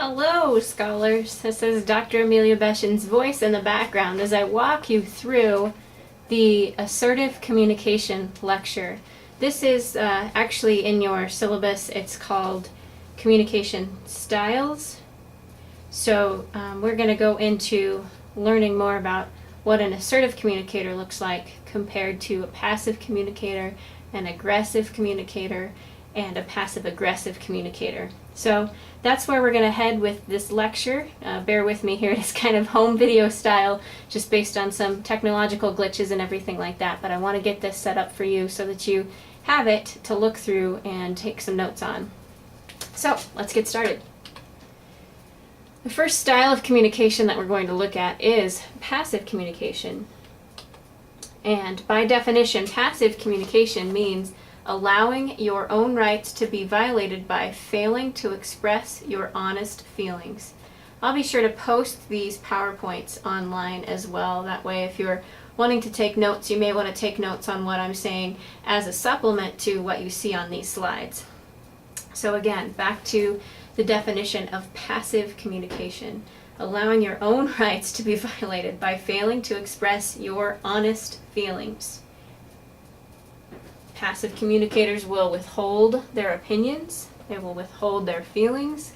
Hello, scholars. This is Dr. Amelia Beshin's voice in the background as I walk you through the assertive communication lecture. This is actually in your syllabus. It's called Communication Styles. So we're going to go into learning more about what an assertive communicator looks like compared to a passive communicator, an aggressive communicator, and a passive-aggressive communicator. So that's where we're going to head with this lecture. Bear with me here, it is kind of home video style, just based on some technological glitches and everything like that, but I want to get this set up for you so that you have it to look through and take some notes on. So let's get started. The first style of communication that we're going to look at is passive communication. And by definition, passive communication means allowing your own rights to be violated by failing to express your honest feelings. I'll be sure to post these PowerPoints online as well. That way, if you're wanting to take notes, you may want to take notes on what I'm saying as a supplement to what you see on these slides. So again, back to the definition of passive communication. Allowing your own rights to be violated by failing to express your honest feelings. Passive communicators will withhold their opinions, they will withhold their feelings,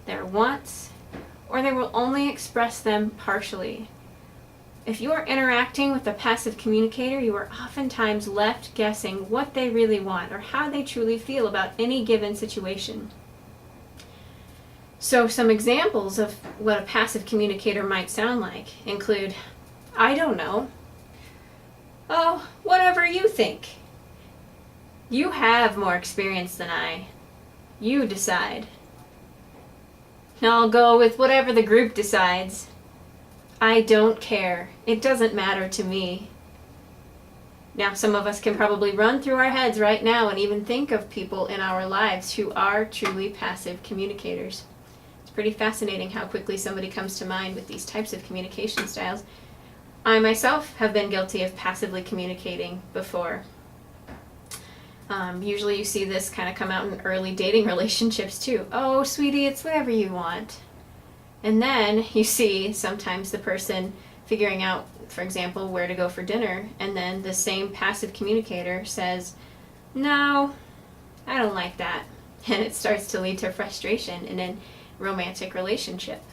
their wants, or they will only express them partially. If you are interacting with a passive communicator, you are oftentimes left guessing what they really want or how they truly feel about any given situation. So some examples of what a passive communicator might sound like include, I don't know. Oh, whatever you think. You have more experience than I. You decide. I'll go with whatever the group decides. I don't care. It doesn't matter to me. Now, some of us can probably run through our heads right now and even think of people in our lives who are truly passive communicators. It's pretty fascinating how quickly somebody comes to mind with these types of communication styles. I myself have been guilty of passively communicating before. Usually you see this kind of come out in early dating relationships too. Oh, sweetie, it's whatever you want. And then you see sometimes the person figuring out, for example, where to go for dinner, and then the same passive communicator says, no, I don't like that. And it starts to lead to frustration in a romantic relationship.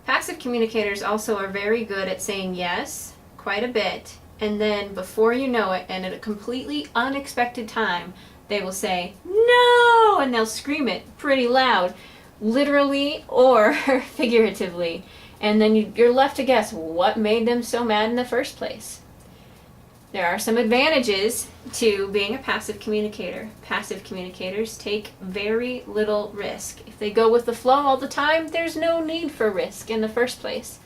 Passive communicators also are very good at saying yes, quite a bit, and then before you know it, and at a completely unexpected time, they will say, no! And they'll scream it pretty loud, literally or figuratively. And then you're left to guess what made them so mad in the first place. There are some advantages to being a passive communicator. Passive communicators take very little risk. If they go with the flow all the time, there's no need for risk in the first place.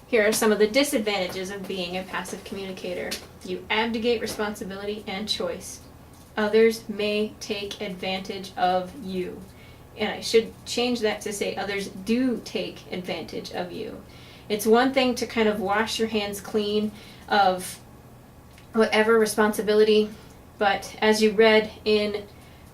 Here are some of the disadvantages of being a passive communicator. You abdicate responsibility and choice. Others may take advantage of you. And I should change that to say others do take advantage of you. It's one thing to kind of wash your hands clean of whatever responsibility, but as you read in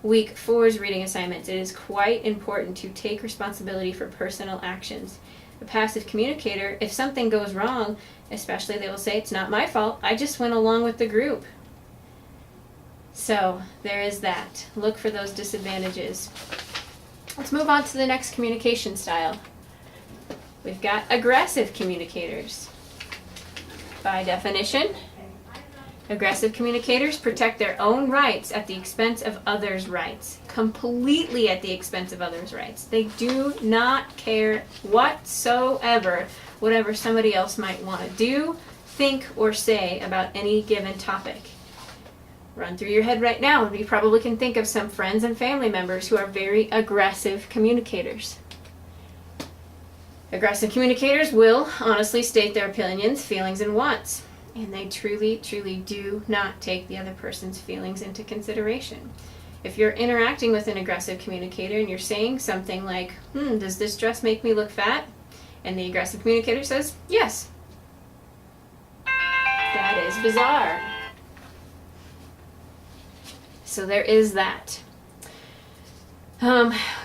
week 4's reading assignments, it is quite important to take responsibility for personal actions. A passive communicator, if something goes wrong, especially, they will say, it's not my fault, I just went along with the group. So there is that. Look for those disadvantages. Let's move on to the next communication style. We've got aggressive communicators. By definition, aggressive communicators protect their own rights at the expense of others' rights. Completely at the expense of others' rights. They do not care whatsoever whatever somebody else might want to do, think, or say about any given topic. Run through your head right now, and you probably can think of some friends and family members who are very aggressive communicators. Aggressive communicators will honestly state their opinions, feelings, and wants. And they truly, truly do not take the other person's feelings into consideration. If you're interacting with an aggressive communicator and you're saying something like, does this dress make me look fat? And the aggressive communicator says, yes. That is bizarre. So there is that.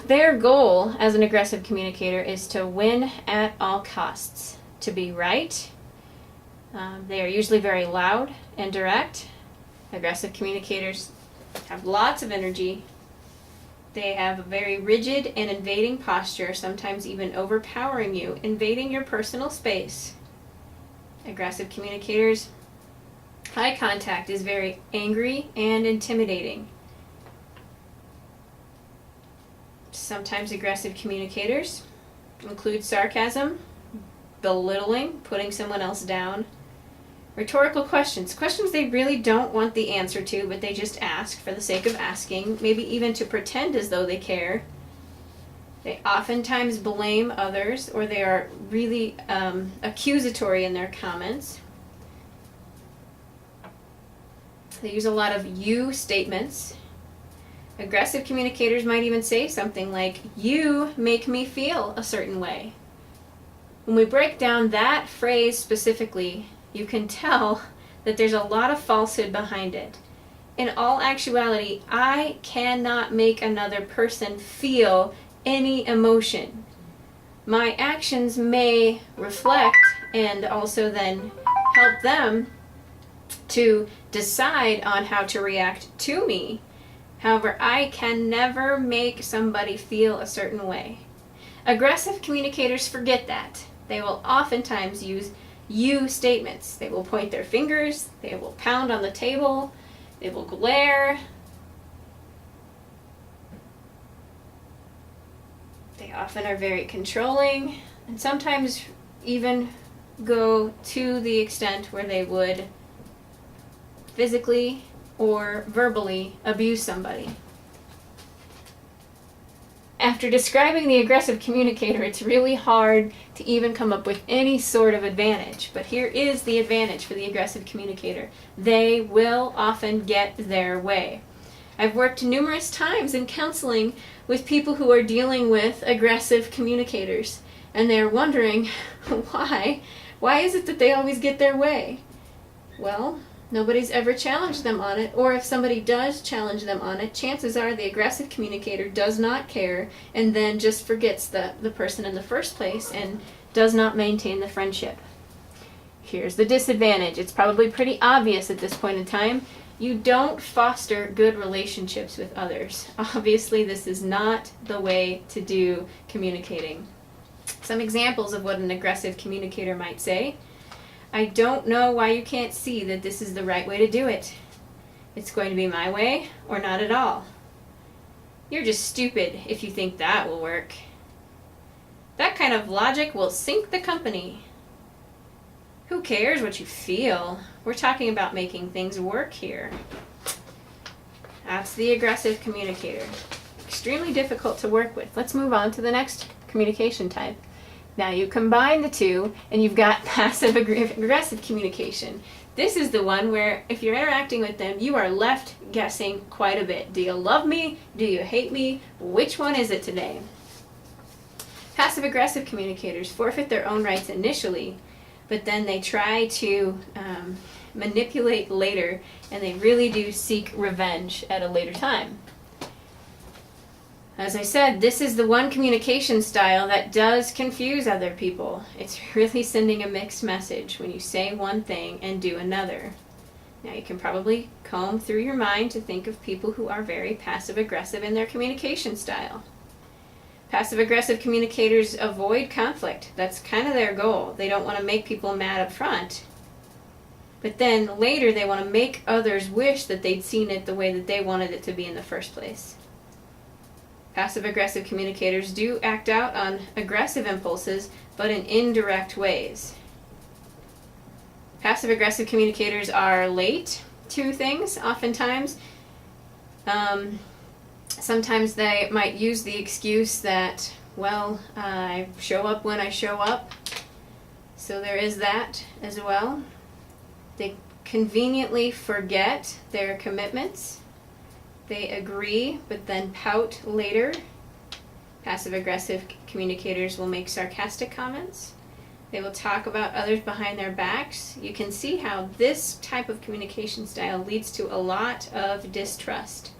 their goal as an aggressive communicator is to win at all costs, to be right. They are usually very loud and direct. Aggressive communicators have lots of energy. They have a very rigid and invading posture, sometimes even overpowering you, invading your personal space. Aggressive communicators, eye contact is very angry and intimidating. Sometimes aggressive communicators include sarcasm, belittling, putting someone else down. Rhetorical questions they really don't want the answer to, but they just ask for the sake of asking, maybe even to pretend as though they care. They oftentimes blame others, or they are really accusatory in their comments. They use a lot of you statements. Aggressive communicators might even say something like, "You make me feel a certain way." When we break down that phrase specifically, you can tell that there's a lot of falsehood behind it. In all actuality, I cannot make another person feel any emotion. My actions may reflect and also then help them to decide on how to react to me. However, I can never make somebody feel a certain way. Aggressive communicators forget that. They will oftentimes use you statements. They will point their fingers, they will pound on the table, they will glare. They often are very controlling, and sometimes even go to the extent where they would physically or verbally abuse somebody. After describing the aggressive communicator, it's really hard to even come up with any sort of advantage. But here is the advantage for the aggressive communicator. They will often get their way. I've worked numerous times in counseling with people who are dealing with aggressive communicators, and they're wondering why. Why is it that they always get their way? Well, nobody's ever challenged them on it, or if somebody does challenge them on it, chances are the aggressive communicator does not care and then just forgets the person in the first place and does not maintain the friendship. Here's the disadvantage. It's probably pretty obvious at this point in time. You don't foster good relationships with others. Obviously, this is not the way to do communicating. Some examples of what an aggressive communicator might say: "I don't know why you can't see that this is the right way to do it. It's going to be my way or not at all. You're just stupid if you think that will work. That kind of logic will sink the company. Who cares what you feel? We're talking about making things work here." That's the aggressive communicator. Extremely difficult to work with. Let's move on to the next communication type. Now you combine the two and you've got passive aggressive communication. This is the one where if you're interacting with them, you are left guessing quite a bit. Do you love me? Do you hate me? Which one is it today? Passive aggressive communicators forfeit their own rights initially, but then they try to manipulate later, and they really do seek revenge at a later time. As I said, this is the one communication style that does confuse other people. It's really sending a mixed message when you say one thing and do another. Now you can probably comb through your mind to think of people who are very passive-aggressive in their communication style. Passive-aggressive communicators avoid conflict. That's kind of their goal. They don't want to make people mad up front. But then later they want to make others wish that they'd seen it the way that they wanted it to be in the first place. Passive-aggressive communicators do act out on aggressive impulses, but in indirect ways. Passive-aggressive communicators are late to things, oftentimes. Sometimes they might use the excuse that, well, I show up when I show up. So there is that as well. They conveniently forget their commitments. They agree, but then pout later. Passive-aggressive communicators will make sarcastic comments. They will talk about others behind their backs. You can see how this type of communication style leads to a lot of distrust.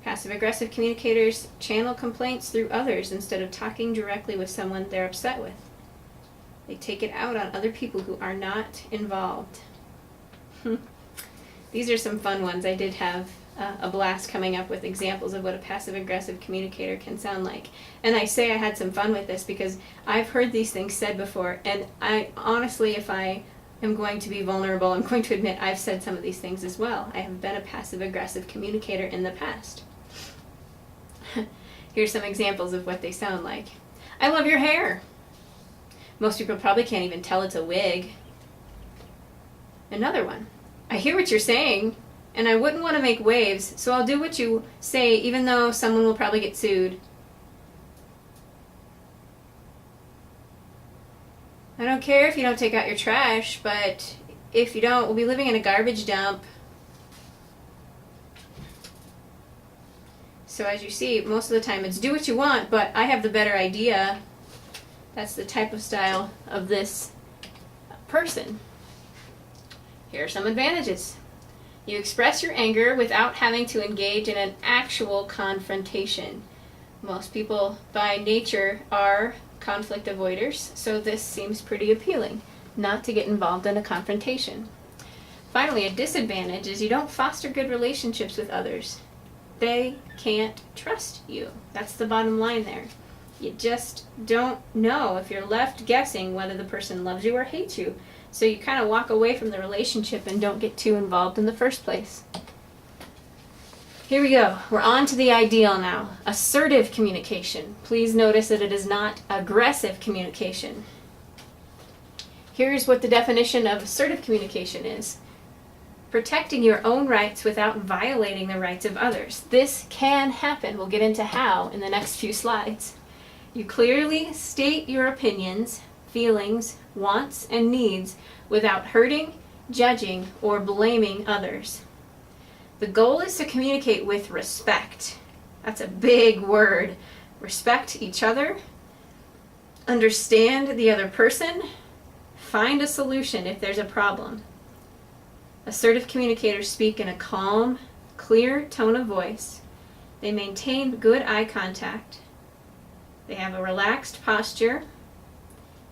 Passive-aggressive communicators channel complaints through others instead of talking directly with someone they're upset with. They take it out on other people who are not involved. These are some fun ones. I did have a blast coming up with examples of what a passive-aggressive communicator can sound like. And I say I had some fun with this because I've heard these things said before, and I honestly, if I am going to be vulnerable, I'm going to admit I've said some of these things as well. I have been a passive-aggressive communicator in the past. Here's some examples of what they sound like. I love your hair. Most people probably can't even tell it's a wig. Another one. I hear what you're saying, and I wouldn't want to make waves, so I'll do what you say even though someone will probably get sued. I don't care if you don't take out your trash, but if you don't, we'll be living in a garbage dump. So as you see, most of the time it's do what you want, but I have the better idea. That's the type of style of this person. Here are some advantages. You express your anger without having to engage in an actual confrontation. Most people by nature are conflict avoiders, so this seems pretty appealing, not to get involved in a confrontation. Finally, a disadvantage is you don't foster good relationships with others. They can't trust you. That's the bottom line there. You just don't know if you're left guessing whether the person loves you or hates you. So you kind of walk away from the relationship and don't get too involved in the first place. Here we go. We're on to the ideal now. Assertive communication. Please notice that it is not aggressive communication. Here's what the definition of assertive communication is. Protecting your own rights without violating the rights of others. This can happen. We'll get into how in the next few slides. You clearly state your opinions, feelings, wants, and needs without hurting, judging, or blaming others. The goal is to communicate with respect. That's a big word. Respect each other, understand the other person, find a solution if there's a problem. Assertive communicators speak in a calm, clear tone of voice. They maintain good eye contact. They have a relaxed posture.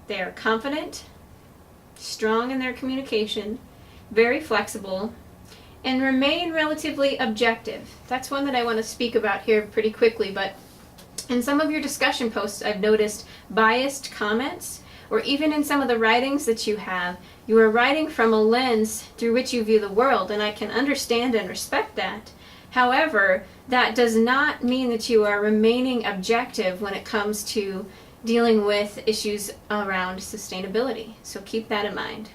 They are confident, strong in their communication, very flexible, and remain relatively objective. That's one that I want to speak about here pretty quickly, but in some of your discussion posts I've noticed biased comments, or even in some of the writings that you have, you are writing from a lens through which you view the world, and I can understand and respect that. However, that does not mean that you are remaining objective when it comes to dealing with issues around sustainability. So keep that in mind.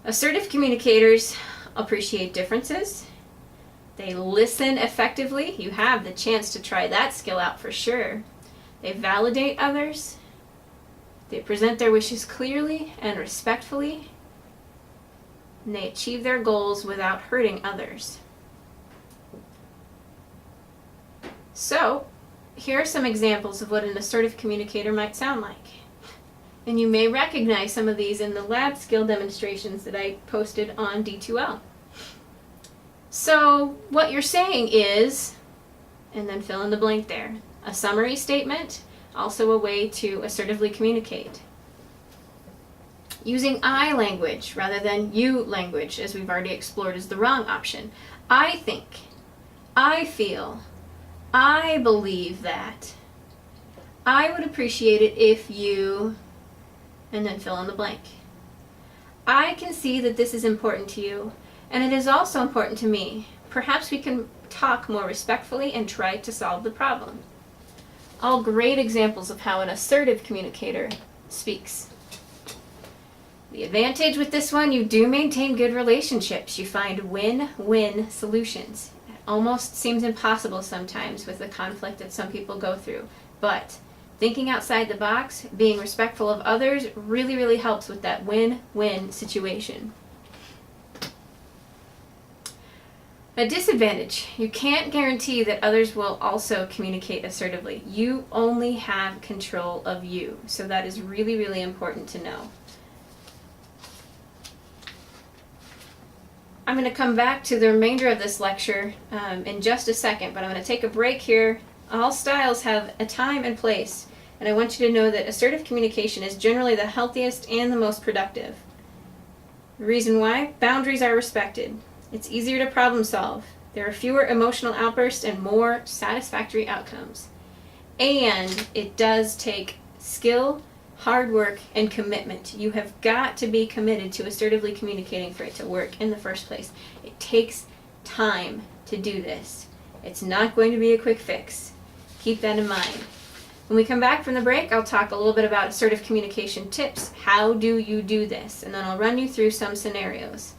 Assertive communicators appreciate differences. They listen effectively. You have the chance to try that skill out for sure. They validate others. They present their wishes clearly and respectfully. And they achieve their goals without hurting others. So, here are some examples of what an assertive communicator might sound like. And you may recognize some of these in the lab skill demonstrations that I posted on D2L. So, what you're saying is, and then fill in the blank there, a summary statement, also a way to assertively communicate. Using I language rather than you language, as we've already explored, is the wrong option. I think, I feel, I believe that. I would appreciate it if you, and then fill in the blank. I can see that this is important to you, and it is also important to me. Perhaps we can talk more respectfully and try to solve the problem. All great examples of how an assertive communicator speaks. The advantage with this one, you do maintain good relationships. You find win-win solutions. It almost seems impossible sometimes with the conflict that some people go through. But thinking outside the box, being respectful of others, really, really helps with that win-win situation. A disadvantage, you can't guarantee that others will also communicate assertively. You only have control of you. So that is really, really important to know. I'm going to come back to the remainder of this lecture in just a second, but I'm going to take a break here. All styles have a time and place, and I want you to know that assertive communication is generally the healthiest and the most productive. The reason why? Boundaries are respected. It's easier to problem solve. There are fewer emotional outbursts and more satisfactory outcomes. And it does take skill, hard work, and commitment. You have got to be committed to assertively communicating for it to work in the first place. It takes time to do this. It's not going to be a quick fix. Keep that in mind. When we come back from the break, I'll talk a little bit about assertive communication tips. How do you do this? And then I'll run you through some scenarios.